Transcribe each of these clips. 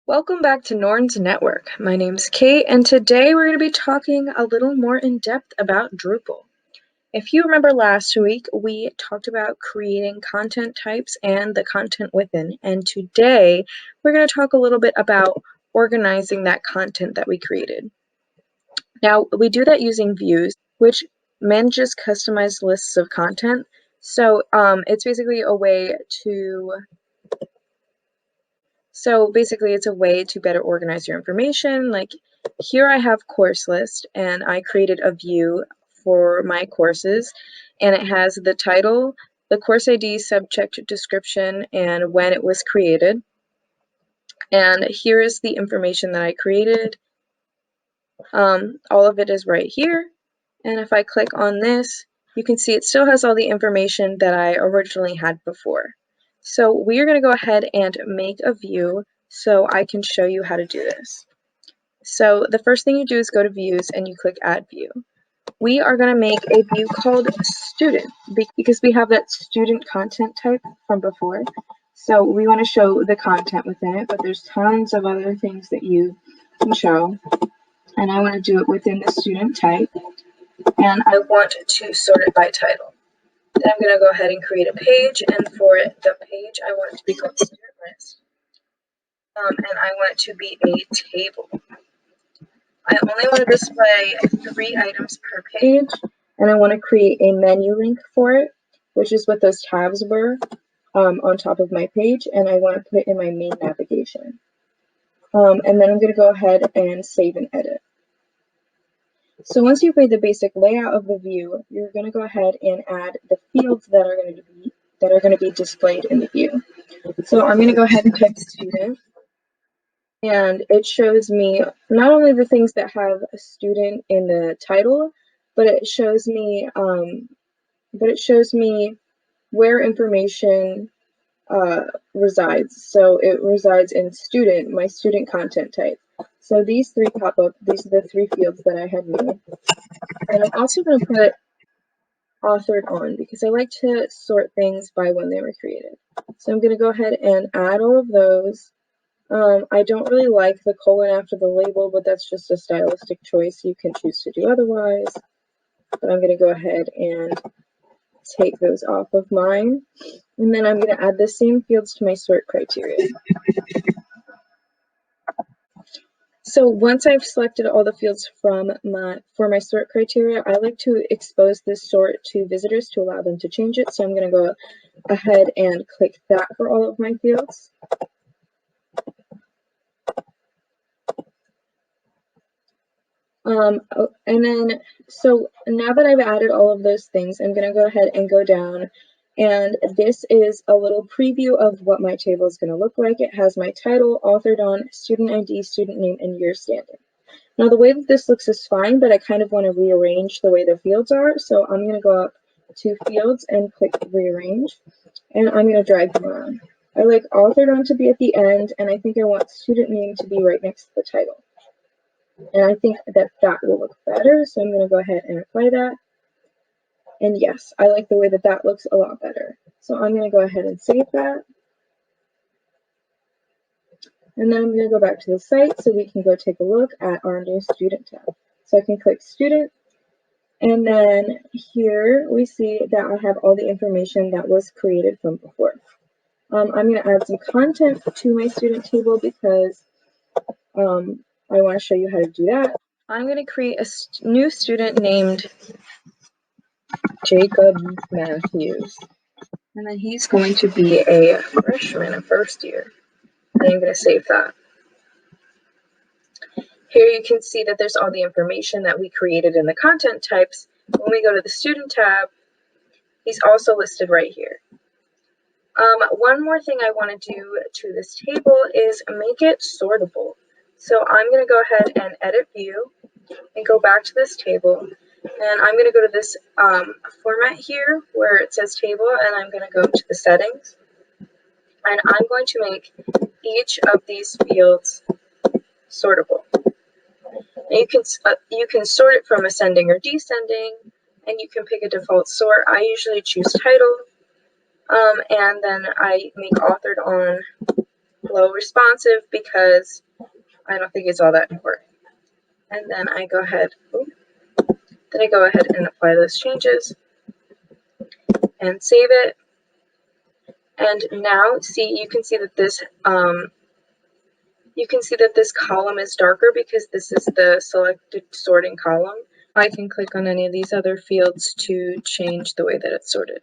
Welcome back to Norn's Network. My name's Kate, and today we're going to be talking a little more in depth about Drupal. If you remember last week, we talked about creating content types and the content within, and today we're going to talk a little bit about organizing that content that we created. Now, we do that using Views, which manages customized lists of content. So it's basically a way to it's a way to better organize your information. Like here I have course list, and I created a view for my courses, and it has the title, the course ID, subject description, and when it was created. And here is the information that I created. All of it is right here. And if I click on this, you can see it still has all the information that I originally had before. So we are going to go ahead and make a view so I can show you how to do this. So the first thing you do is go to Views and you click Add View. We are going to make a view called Student because we have that student content type from before. So we want to show the content within it, but there's tons of other things that you can show. And I want to do it within the student type. And I want to sort it by title. Then I'm going to go ahead and create a page, and for the page, I want it to be called Student List. And I want it to be a table. I only want to display 3 items per page, and I want to create a menu link for it, which is what those tabs were on top of my page, and I want to put it in my main navigation. And then I'm going to go ahead and save and edit. So once you've made the basic layout of the view, you're going to go ahead and add the fields that are going to be displayed in the view. So I'm going to go ahead and type student, and it shows me not only the things that have a student in the title, but it shows me where information resides. So it resides in student, my student content type. So these 3 pop up. These are the 3 fields that I had made. And I'm also going to put authored on because I like to sort things by when they were created. So I'm going to go ahead and add all of those. I don't really like the colon after the label, but that's just a stylistic choice. You can choose to do otherwise. But I'm going to go ahead and take those off of mine. And then I'm going to add the same fields to my sort criteria. So once I've selected all the fields for my sort criteria, I like to expose this sort to visitors to allow them to change it. So I'm going to go ahead and click that for all of my fields. And then, so now that I've added all of those things, I'm going to go ahead and go down, and this is a little preview of what my table is going to look like. It has my title, authored on, student ID, student name, and year standing. Now the way that this looks is fine, but I kind of want to rearrange the way the fields are, so I'm going to go up to Fields and click Rearrange, and I'm going to drag them around. I like authored on to be at the end, and I think I want student name to be right next to the title. And I think that will look better, so I'm going to go ahead and apply that. And yes, I like the way that looks a lot better. So I'm going to go ahead and save that. And then I'm going to go back to the site so we can go take a look at our new student tab. So I can click student, and then here we see that I have all the information that was created from before. I'm going to add some content to my student table because I want to show you how to do that. I'm going to create a new student named Jacob Matthews, and then he's going to be a freshman in first year, and I'm going to save that. Here you can see that there's all the information that we created in the content types. When we go to the student tab, he's also listed right here. One more thing I want to do to this table is make it sortable. So I'm going to go ahead and edit view and go back to this table, and I'm going to go to this format here where it says table, and I'm going to go to the settings, and I'm going to make each of these fields sortable. And you can sort it from ascending or descending, and you can pick a default sort. I usually choose title, and then I make authored on below responsive because I don't think it's all that important. And then I go ahead, and apply those changes and save it. And now, see, you can see that this column is darker because this is the selected sorting column. I can click on any of these other fields to change the way that it's sorted.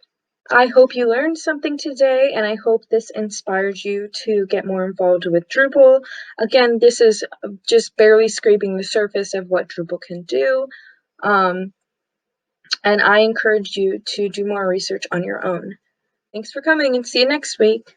I hope you learned something today, and I hope this inspires you to get more involved with Drupal. Again, this is just barely scraping the surface of what Drupal can do, and I encourage you to do more research on your own. Thanks for coming, and see you next week.